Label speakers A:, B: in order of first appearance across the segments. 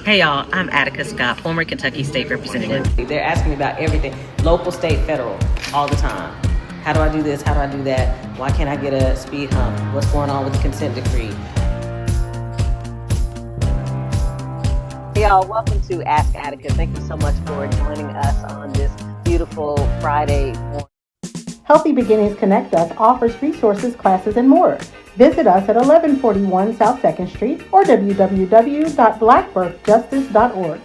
A: Hey y'all, I'm Attica Scott, former Kentucky State Representative.
B: They're asking me about everything, local, state, federal, all the time. How do I do this? How do I do that? Why can't I get a speed hump? What's going on with the consent decree? Hey y'all, welcome to Ask Attica. Thank you so much for joining us on this beautiful Friday morning.
C: Healthy Beginnings Connect Us offers resources, classes, and more. Visit us at 1141 South 2nd Street or www.blackbirthjustice.org.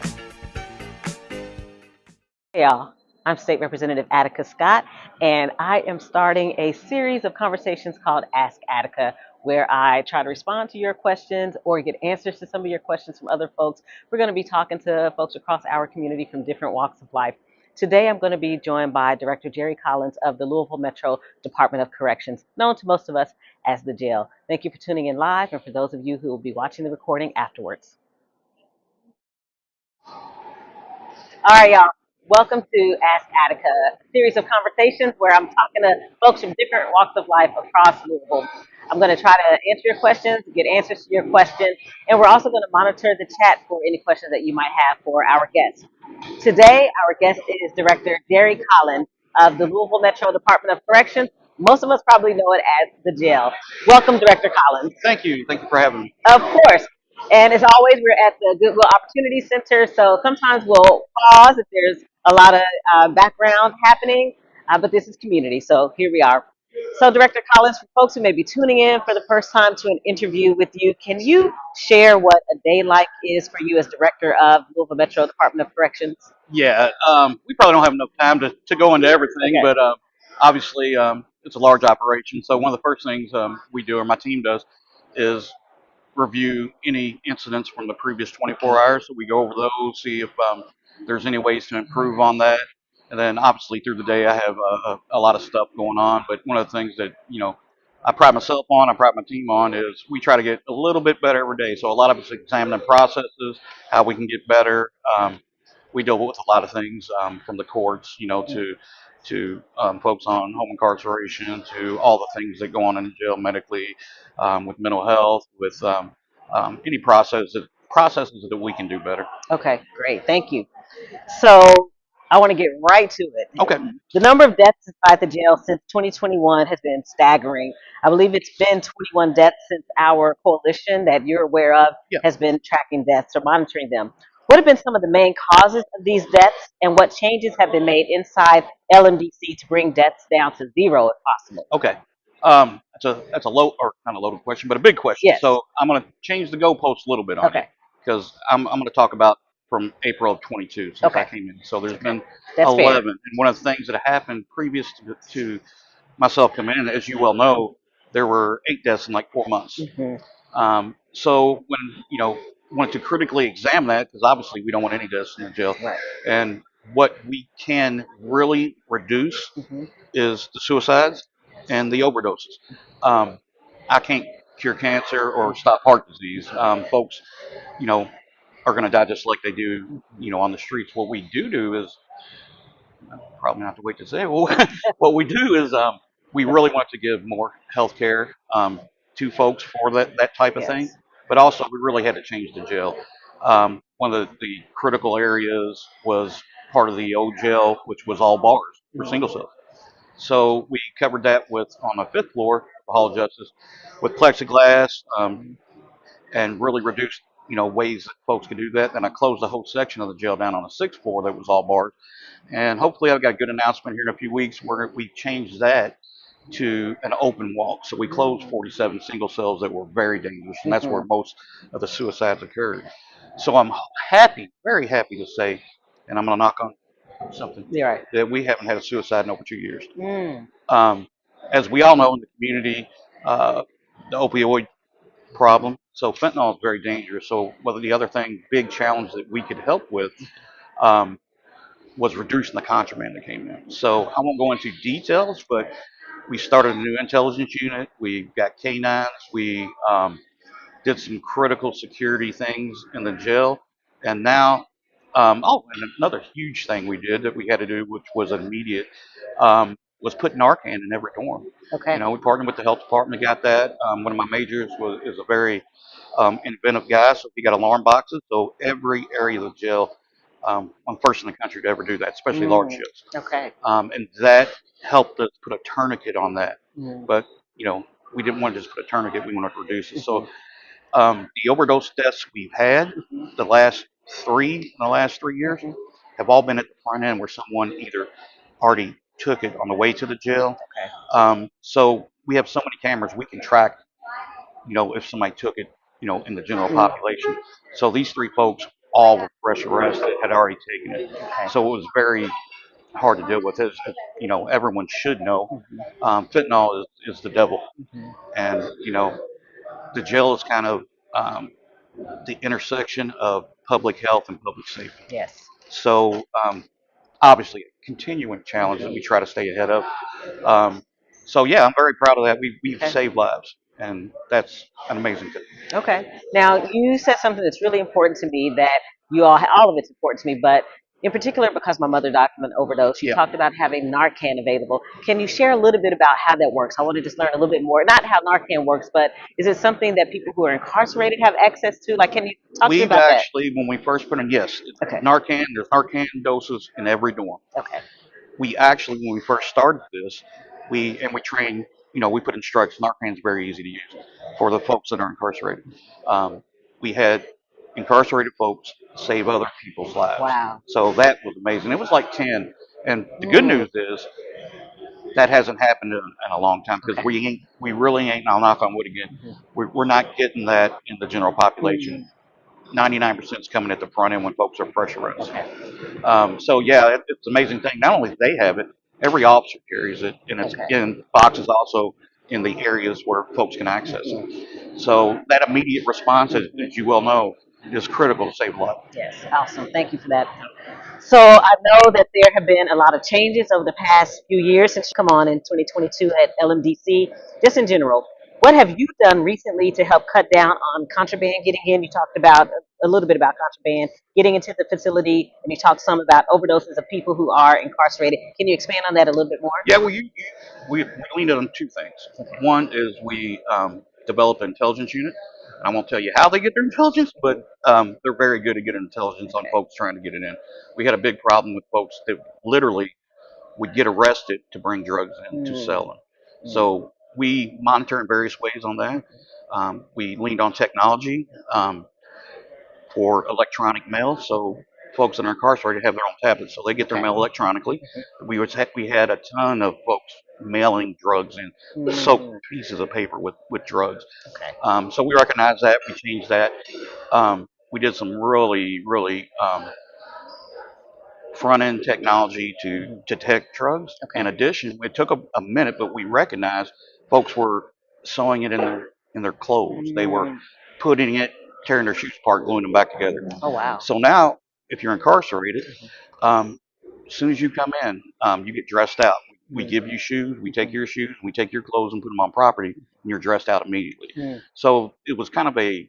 B: Hey y'all, I'm State Representative Attica Scott, and I am starting a series of conversations called Ask Attica, where I try to respond to your questions or get answers to some of your questions from other folks. We're going to be talking to folks across our community from different walks of life. Today, I'm going to be joined by Director Jerry Collins of the Louisville Metro Department of Corrections, known to most of us as the jail. Thank you for tuning in live, and for those of you who will be watching the recording afterwards. All right, y'all. Welcome to Ask Attica, a series of conversations where I'm talking to folks from different walks of life across Louisville. I'm going to try to answer your questions, get answers to your questions, and we're also going to monitor the chat for any questions that you might have for our guests. Today, our guest is Director Jerry Collins of the Louisville Metro Department of Corrections. Most of us probably know it as the jail. Welcome, Director Collins.
D: Thank you. Thank you for having me.
B: Of course. And as always, we're at the Goodwill Opportunity Center, so sometimes we'll pause if there's a lot of background happening, but this is community, so here we are. So, Director Collins, for folks who may be tuning in for the first time to an interview with you, can you share what a day like is for you as Director of Louisville Metro Department of Corrections?
D: Yeah, we probably don't have enough time to go into everything,
B: Okay.
D: but obviously it's a large operation. So one of the first things we do, or my team does, is review any incidents from the previous 24 hours. So we go over those, see if there's any ways to improve on that. And then obviously through the day, I have a lot of stuff going on. But one of the things that, I pride myself on, I pride my team on, is we try to get a little bit better every day. So a lot of us examine processes, how we can get better. We deal with a lot of things from the courts, to folks on home incarceration, to all the things that go on in the jail medically, with mental health, with any processes that we can do better.
B: Okay, great. Thank you. So I want to get right to it.
D: Okay.
B: The number of deaths inside the jail since 2021 has been staggering. I believe it's been 21 deaths since our coalition that you're aware of
D: Yeah.
B: has been tracking deaths or monitoring them. What have been some of the main causes of these deaths, and what changes have been made inside LMDC to bring deaths down to zero if possible?
D: Okay. That's a low or kind of loaded question, but a big question.
B: Yes.
D: So I'm going to change the goalpost a little bit on
B: Okay.
D: it, because I'm going to talk about from April of 22 since I
B: Okay.
D: came in. So there's been
B: That's
D: 11,
B: fair.
D: and one of the things that happened previous to myself coming in, as you well know, there were 8 deaths in like 4 months. So when wanted to critically examine that, because obviously we don't want any deaths in the jail,
B: Right.
D: and what we can really reduce is the suicides and the overdoses. I can't cure cancer or stop heart disease. Folks, are going to die just like they do, on the streets. What we do is probably not have to wait to say. Well, what we do is we really want to give more health care to folks for that type of thing.
B: Yes.
D: But also, we really had to change the jail. One of the critical areas was part of the old jail, which was all bars for single cells. So we covered that with on the 5th floor of the Hall of Justice with plexiglass, and really reduced ways that folks could do that. And I closed the whole section of the jail down on the 6th floor that was all bars. And hopefully I've got a good announcement here in a few weeks where we changed that to an open walk. So we closed 47 single cells that were very dangerous, and that's where most of the suicides occurred. So I'm happy, very happy to say, and I'm going to knock on something,
B: You're right.
D: that we haven't had a suicide in over 2 years.
B: Mm.
D: As we all know in the community, the opioid problem. So fentanyl is very dangerous. So one of the other big challenge that we could help with was reducing the contraband that came in. So I won't go into details, but we started a new intelligence unit. We got canines. We did some critical security things in the jail. And now, and another huge thing we did that we had to do, which was immediate, was put Narcan in every dorm.
B: Okay.
D: We partnered with the health department, got that. One of my majors is a very inventive guy, so he got alarm boxes. So every area of the jail, I'm the first in the country to ever do that, especially large shifts.
B: Okay.
D: And that helped us put a tourniquet on that.
B: Mm.
D: But we didn't want to just put a tourniquet; we wanted to reduce it. So
B: Mhm.
D: the overdose deaths we've had the last in the last 3 years
B: Mhm.
D: have all been at the front end where someone either already took it on the way to the jail.
B: Okay.
D: So we have so many cameras we can track, if somebody took it, in the general population. So these three folks all were fresh arrested, had already taken it.
B: Okay.
D: So it was very hard to deal with. Everyone should know, fentanyl is the devil,
B: Mhm.
D: and the jail is kind of the intersection of public health and public safety.
B: Yes.
D: So obviously, a continuing challenge that we try to stay ahead of. Um, so yeah, I'm very proud of that. We've
B: Okay.
D: saved lives, and that's an amazing thing.
B: Okay. Now, you said something that's really important to me that all of it's important to me, but in particular because my mother died from an overdose, you
D: Yeah.
B: talked about having Narcan available. Can you share a little bit about how that works? I want to just learn a little bit more. Not how Narcan works, but is it something that people who are incarcerated have access to? Like, can you talk to me
D: We've
B: about that?
D: actually, when we first put in, yes,
B: Okay.
D: There's Narcan doses in every dorm.
B: Okay.
D: We actually, when we first started this, we train, we put instructions. Narcan's very easy to use for the folks that are incarcerated. We had incarcerated folks save other people's lives.
B: Wow.
D: So that was amazing. It was like 10. And the good
B: Mm.
D: news is that hasn't happened in a long time because
B: Okay.
D: we really ain't, and I'll knock on wood again,
B: Mhm.
D: we're not getting that in the general population. 99% is coming at the front end when folks are fresh arrested.
B: Okay.
D: So yeah, it's an amazing thing. Not only do they have it, every officer carries it, and it's
B: Okay.
D: in boxes also in the areas where folks can access it. So that immediate response, as you well know, is critical to save life.
B: Yes, awesome. Thank you for that. So I know that there have been a lot of changes over the past few years since you come on in 2022 at LMDC. Just in general, what have you done recently to help cut down on contraband getting in? You talked about a little bit about contraband getting into the facility, and you talked some about overdoses of people who are incarcerated. Can you expand on that a little bit more?
D: Yeah, well, we leaned on two things.
B: Okay.
D: One is we developed an intelligence unit. I won't tell you how they get their intelligence, but they're very good at getting intelligence on folks trying to get it in. We had a big problem with folks that literally would get arrested to bring drugs in to sell them. So we monitor in various ways on that. We leaned on technology for electronic mail. So folks that are incarcerated have their own tablets, so they get their mail electronically. We had a ton of folks mailing drugs in soaked pieces of paper with drugs.
B: Okay.
D: So we recognized that. We changed that. We did some really front end technology to detect drugs.
B: Okay.
D: In addition, it took a minute, but we recognized folks were sewing it in their clothes. They were putting it, tearing their shoes apart, gluing them back together.
B: Oh wow.
D: So now, if you're incarcerated, as soon as you come in, you get dressed out. We give you shoes, we take your shoes, we take your clothes and put them on property, and you're dressed out immediately. So it was kind of a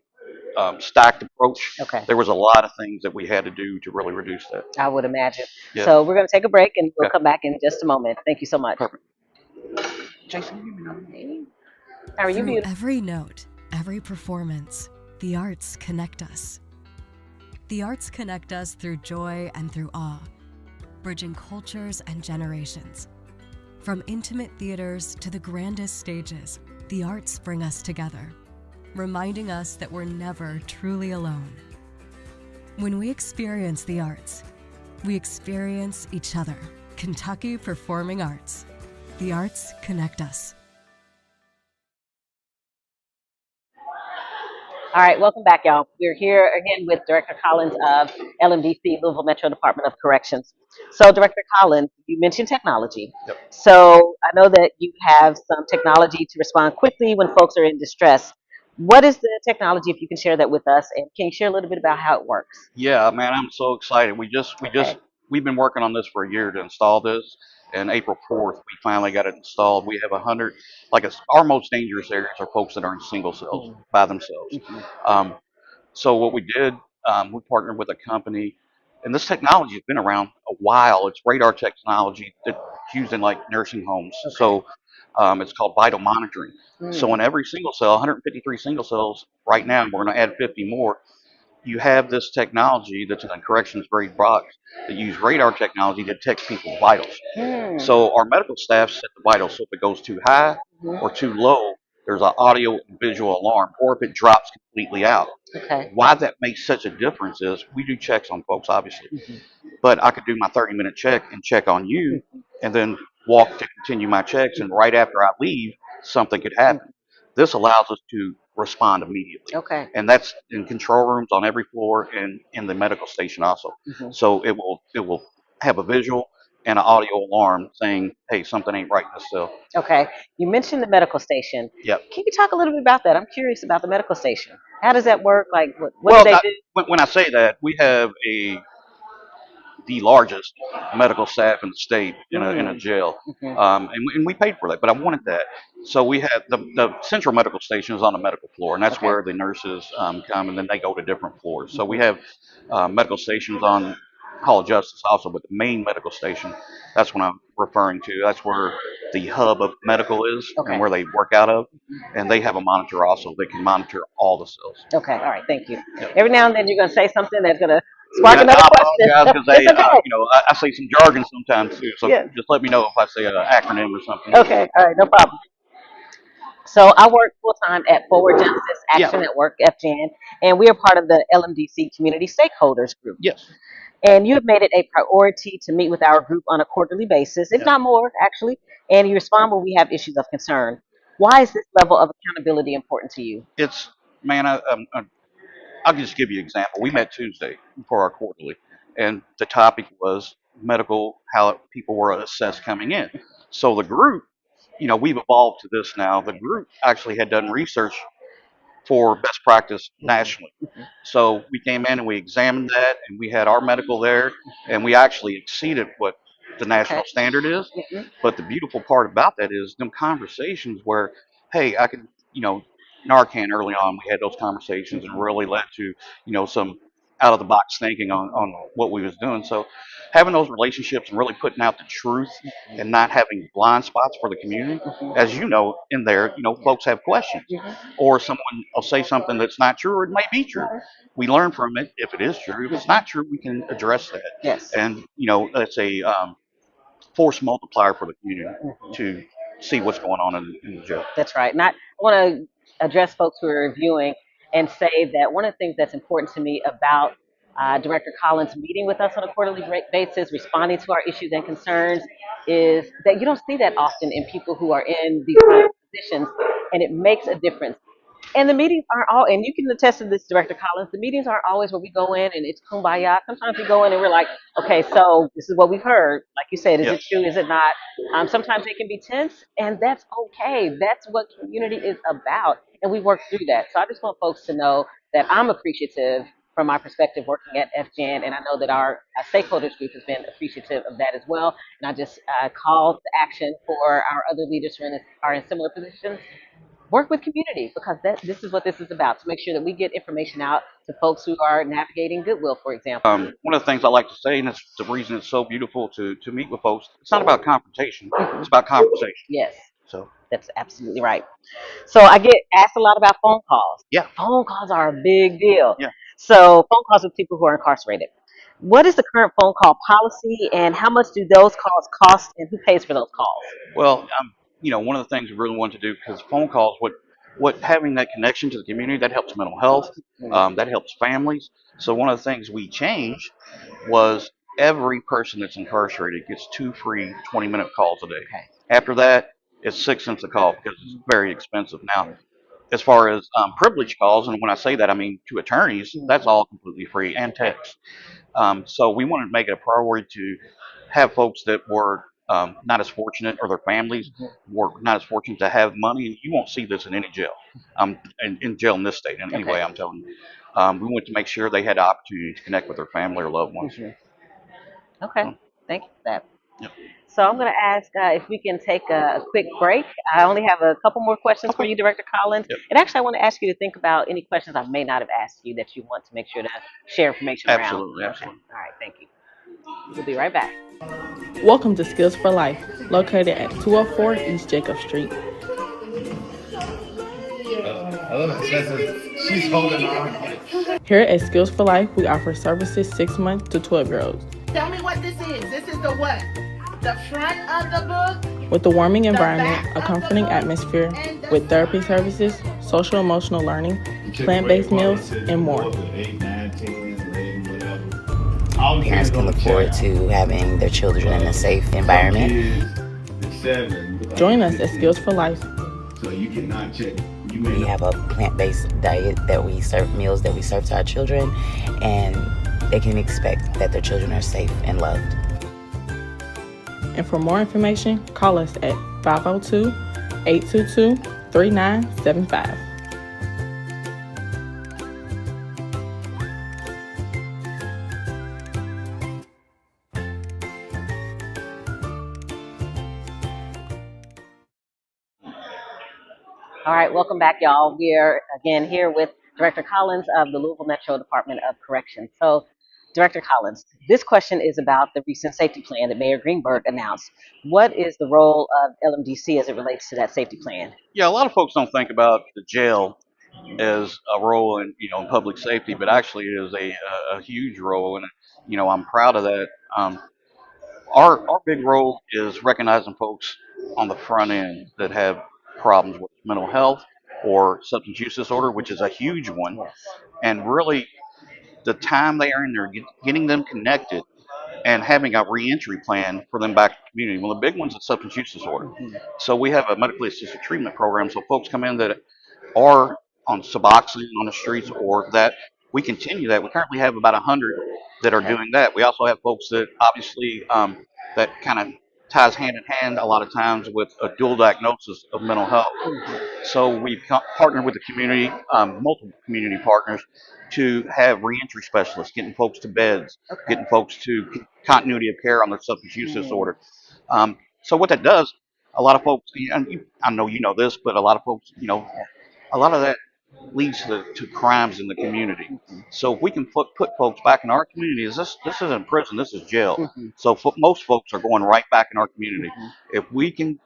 D: stacked approach.
B: Okay.
D: There was a lot of things that we had to do to really reduce that.
B: I would imagine.
D: Yeah.
B: So we're going to take a break and we'll
D: Okay.
B: come back in just a moment. Thank you so much.
D: Perfect. Jason, give me another.
B: How are you,
E: Through
B: beautiful?
E: every note, every performance, the arts connect us. The arts connect us through joy and through awe, bridging cultures and generations. From intimate theaters to the grandest stages, the arts bring us together, reminding us that we're never truly alone. When we experience the arts, we experience each other. Kentucky Performing Arts. The arts connect us.
B: All right, welcome back, y'all. We're here again with Director Collins of LMDC, Louisville Metro Department of Corrections. So, Director Collins, you mentioned technology.
D: Yep.
B: So, I know that you have some technology to respond quickly when folks are in distress. What is the technology, if you can share that with us, and can you share a little bit about how it works?
D: Yeah, man, I'm so excited. We've been working on this for a year to install this, and April 4th we finally got it installed. We have 100, our most dangerous areas are folks that are in single cells by themselves. So what we did, we partnered with a company And this technology has been around a while. It's radar technology that's used in like nursing homes.
B: Okay.
D: So it's called vital monitoring. So
B: Mm.
D: in every single cell, 153 single cells right now, and we're going to add 50 more, you have this technology that's in a corrections grade box that use radar technology to detect people's vitals.
B: Mm.
D: So our medical staff set the vitals. So if it goes too high or too low, there's an audio and visual alarm, or if it drops completely out.
B: Okay.
D: Why that makes such a difference is we do checks on folks, obviously,
B: Mhm.
D: but I could do my 30-minute check and check on you, and then walk to continue my checks. And right after I leave, something could happen. This allows us to respond immediately.
B: Okay.
D: And that's in control rooms on every floor and in the medical station also.
B: Mhm.
D: So it will have a visual and an audio alarm saying, hey, something ain't right in this cell.
B: Okay. You mentioned the medical station.
D: Yep.
B: Can you talk a little bit about that? I'm curious about the medical station. How does that work? Like, what
D: Well,
B: do they do?
D: when I say that, we have the largest medical staff in the state in a jail,
B: Mhm.
D: and we paid for that, but I wanted that. So we have the central medical station is on the medical floor, and that's
B: Okay.
D: where the nurses come, and then they go to different floors. So we
B: Mhm.
D: have medical stations on Hall of Justice also, but the main medical station, that's what I'm referring to. That's where the hub of medical is
B: Okay.
D: and where they work out of, and they have a monitor also. They can monitor all the cells.
B: Okay. All right. Thank you.
D: Yep.
B: Every now and then you're going to say something that's going to spark
D: And
B: another
D: I
B: question.
D: apologize because
B: It's okay.
D: I say some jargon sometimes too. So
B: Yeah.
D: just let me know if I say an acronym or something.
B: Okay. All right. No problem. So I work full time at Forward Justice
D: Yeah.
B: Action Network, FGN, and we are part of the LMDC Community Stakeholders Group.
D: Yes.
B: And you have made it a priority to meet with our group on a quarterly basis, if
D: Yeah.
B: not more, actually, and you respond when we have issues of concern. Why is this level of accountability important to you?
D: It's man. I'll just give you an example. We met Tuesday for our quarterly, and the topic was medical, how people were assessed coming in. So the group, we've evolved to this now. The group actually had done research for best practice nationally. So we came in and we examined that, and we had our medical there, and we actually exceeded what the
B: Okay.
D: national standard is.
B: Mhm.
D: But the beautiful part about that is them conversations where, hey, I could, Narcan early on, we had those conversations and really led to, some out of the box thinking on what we was doing. So having those relationships and really putting out the truth and not having blind spots for the community, as you know, in there, folks have questions or someone will say something that's not true or it might be true. We learn from it if it is true. If it's not true, we can address that.
B: Yes.
D: And that's a force multiplier for the community to see what's going on in the jail.
B: That's right. Not I want to address folks who are reviewing and say that one of the things that's important to me about Director Collins meeting with us on a quarterly basis, responding to our issues and concerns, is that you don't see that often in people who are in these kind of positions, and it makes a difference. And the meetings aren't all, and you can attest to this, Director Collins, the meetings aren't always where we go in and it's kumbaya. Sometimes we go in and we're like, okay, so this is what we've heard. Like you said, is
D: Yeah.
B: it true? Is it not? Sometimes it can be tense, and that's okay. That's what community is about, and we work through that. So I just want folks to know that I'm appreciative from my perspective working at FGN, and I know that our stakeholders group has been appreciative of that as well. And I just call to action for our other leaders who are in similar positions. Work with community because this is what this is about, to make sure that we get information out to folks who are navigating Goodwill, for example.
D: One of the things I like to say, and it's the reason it's so beautiful to meet with folks, it's not about confrontation, it's about conversation.
B: Yes,
D: So,
B: that's absolutely right. So I get asked a lot about phone calls.
D: yeah,
B: Phone calls are a big deal.
D: yeah.
B: So phone calls with people who are incarcerated. What is the current phone call policy, and how much do those calls cost, and who pays for those calls?
D: Well, one of the things we really want to do because phone calls, what having that connection to the community that helps mental health, that helps families. So one of the things we changed was every person that's incarcerated gets 2 free 20-minute calls a day.
B: Okay.
D: After that, it's 6 cents a call because it's very expensive now. As far as privilege calls, and when I say that, I mean to attorneys, that's all completely free and text. So we wanted to make it a priority to have folks that were not as fortunate, or their families were not as fortunate to have money. You won't see this in any jail, in jail in this state. And anyway, I'm telling you, we want to make sure they had the opportunity to connect with their family or loved ones.
B: Okay,
D: So,
B: thank you for that.
D: yep.
B: So I'm going to ask if we can take a quick break. I only have a couple more questions for
D: Okay.
B: you, Director Collins.
D: Yep.
B: And actually, I want to ask you to think about any questions I may not have asked you that you want to make sure to share information around.
D: Absolutely.
B: Okay.
D: Absolutely.
B: All right. Thank you. We'll be right back.
F: Welcome to Skills for Life, located at 204 East Jacob Street.
G: She's holding on.
F: Here at Skills for Life, we offer services 6 months to 12-year-olds.
H: Tell me what this is. This is the what? The front of the book?
F: With a warming environment, a comforting atmosphere, with therapy services, social emotional learning, plant-based meals, and more.
I: Parents can look forward to having their children in a safe environment.
F: Join us at Skills for Life.
G: So you cannot check.
I: We have a plant-based diet that we serve, meals that we serve to our children, and they can expect that their children are safe and loved.
F: And for more information, call us at 502-822-3975.
B: All right. Welcome back, y'all. We are again here with Director Collins of the Louisville Metro Department of Corrections. So, Director Collins, this question is about the recent safety plan that Mayor Greenberg announced. What is the role of LMDC as it relates to that safety plan?
D: Yeah, a lot of folks don't think about the jail as a role in in public safety, but actually it is a huge role, and I'm proud of that. Our big role is recognizing folks on the front end that have problems with mental health or substance use disorder, which is a huge one,
B: Yes.
D: and really the time they are in there, getting them connected and having a reentry plan for them back to the community. Well, the big one's is substance use disorder. So we have a medically assisted treatment program. So folks come in that are on Suboxone on the streets, or that we continue that. We currently have about 100 that are doing that. We also have folks that obviously that kind of ties hand in hand a lot of times with a dual diagnosis of mental health. So we've partnered with the community, multiple community partners, to have reentry specialists, getting folks to beds, getting folks to continuity of care on their substance use disorder. So what that does, a lot of folks, and I know you know this, but a lot of folks, a lot of that leads to crimes in the community. So if we can put folks back in our communities, this isn't prison, this is jail. So most folks are going right back in our community. If we can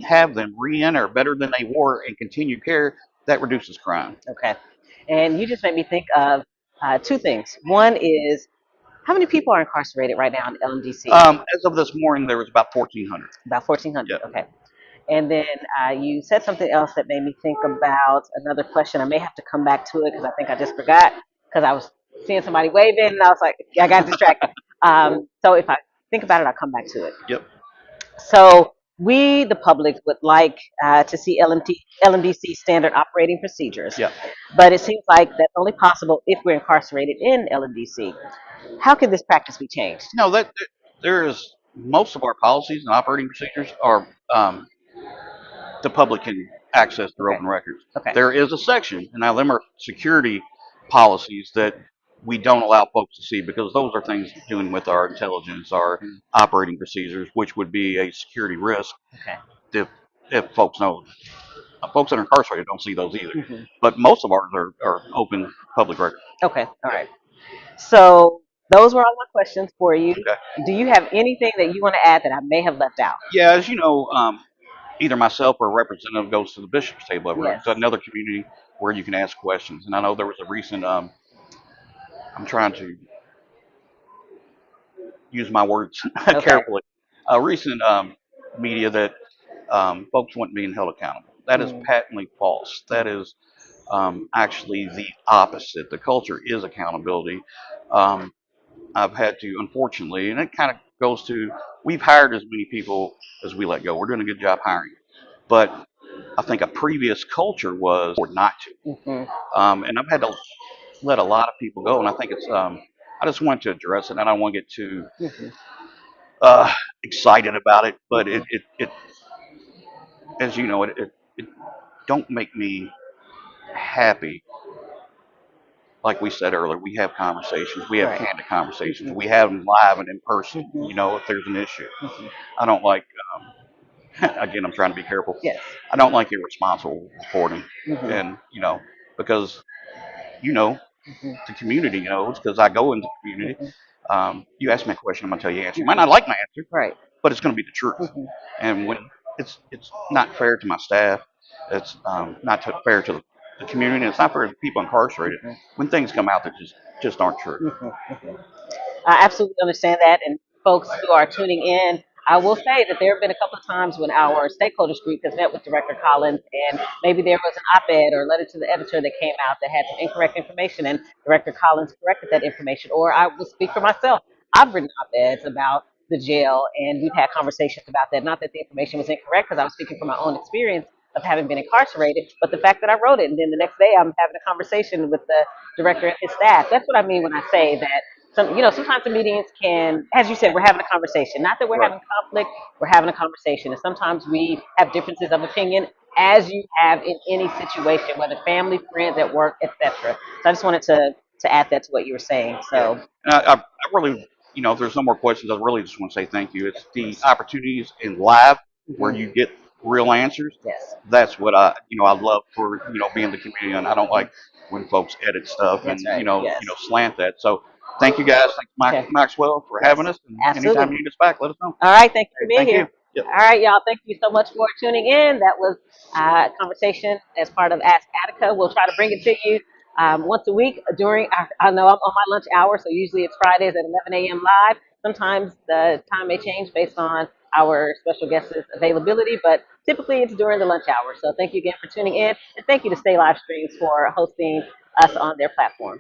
D: have them re-enter better than they were and continue care, that reduces crime.
B: Okay. And you just made me think of two things. One is, how many people are incarcerated right now in LMDC?
D: As of this morning, there was about 1,400.
B: About 1,400.
D: Yeah.
B: Okay. And then you said something else that made me think about another question. I may have to come back to it because I think I just forgot, because I was seeing somebody waving and I was like, I got distracted. So if I think about it, I'll come back to it.
D: Yep.
B: So we, the public, would like to see LMDC standard operating procedures.
D: Yep.
B: But it seems like that's only possible if we're incarcerated in LMDC. How can this practice be changed?
D: No, there is, most of our policies and operating procedures are the public can access through open records.
B: Okay.
D: There is a section, and now them are security policies that we don't allow folks to see, because those are things doing with our intelligence, our operating procedures, which would be a security risk.
B: Okay.
D: If folks know, folks that are incarcerated don't see those either. But most of ours are open public records.
B: Okay. All right. So those were all my questions for you.
D: Okay.
B: Do you have anything that you want to add that I may have left out?
D: Yeah, as you know, either myself or a representative goes to the bishop's table.
B: Yes.
D: It's another community where you can ask questions. And I know there was a recent, I'm trying to use my words carefully, a recent media that folks weren't being held accountable. That is patently false. That is actually the opposite. The culture is accountability. I've had to, unfortunately, and it kind of goes to, we've hired as many people as we let go. We're doing a good job hiring. But I think a previous culture was not to. And I've had to let a lot of people go. And I think it's, I just wanted to address it. And I don't want to get too excited about it. But it as you know, it don't make me happy like we said earlier, we have conversations. We have
B: Right.
D: candid conversations. We have them live and in person. You know, if there's an issue, I don't like. Again, I'm trying to be careful.
B: Yes.
D: I don't like irresponsible reporting,
B: Mhm.
D: and because you know the community knows because I go into the community. You ask me a question, I'm gonna tell you the answer. You might not like my answer,
B: Right.
D: but it's gonna be the truth. And when it's not fair to my staff, it's not fair to the community, and it's not fair to the people incarcerated when things come out that just aren't true.
B: I absolutely understand that. And folks who are tuning in, I will say that there have been a couple of times when our stakeholders group has met with Director Collins, and maybe there was an op-ed or letter to the editor that came out that had some incorrect information, and Director Collins corrected that information. Or I will speak for myself. I've written op-eds about the jail, and we've had conversations about that. Not that the information was incorrect, because I was speaking from my own experience of having been incarcerated, but the fact that I wrote it, and then the next day I'm having a conversation with the director and his staff. That's what I mean when I say that sometimes the meetings can, as you said, we're having a conversation. Not that we're
D: Right.
B: having conflict, we're having a conversation. And sometimes we have differences of opinion, as you have in any situation, whether family, friends, at work, etc. So I just wanted to add that to what you were saying. So
D: And I really, if there's no more questions, I really just want to say thank you. It's the opportunities in live where you get real answers.
B: yes,
D: That's what I love for, being the community. And I don't like when folks edit stuff and,
B: that's right. Yes.
D: slant that. So thank you guys. Thanks,
B: Okay.
D: Maxwell, for
B: Yes.
D: having us. And
B: Absolutely.
D: anytime you need us back, let us know.
B: All right, thank you for being
D: Thank
B: here.
D: you. Yep.
B: All right, y'all, thank you so much for tuning in. That was a conversation as part of Ask Attica. We'll try to bring it to you once a week during I know I'm on my lunch hour, so usually it's Fridays at 11 a.m. live. Sometimes the time may change based on our special guests' availability, but typically it's during the lunch hour. So thank you again for tuning in, and thank you to Stay Live Streams for hosting us on their platform.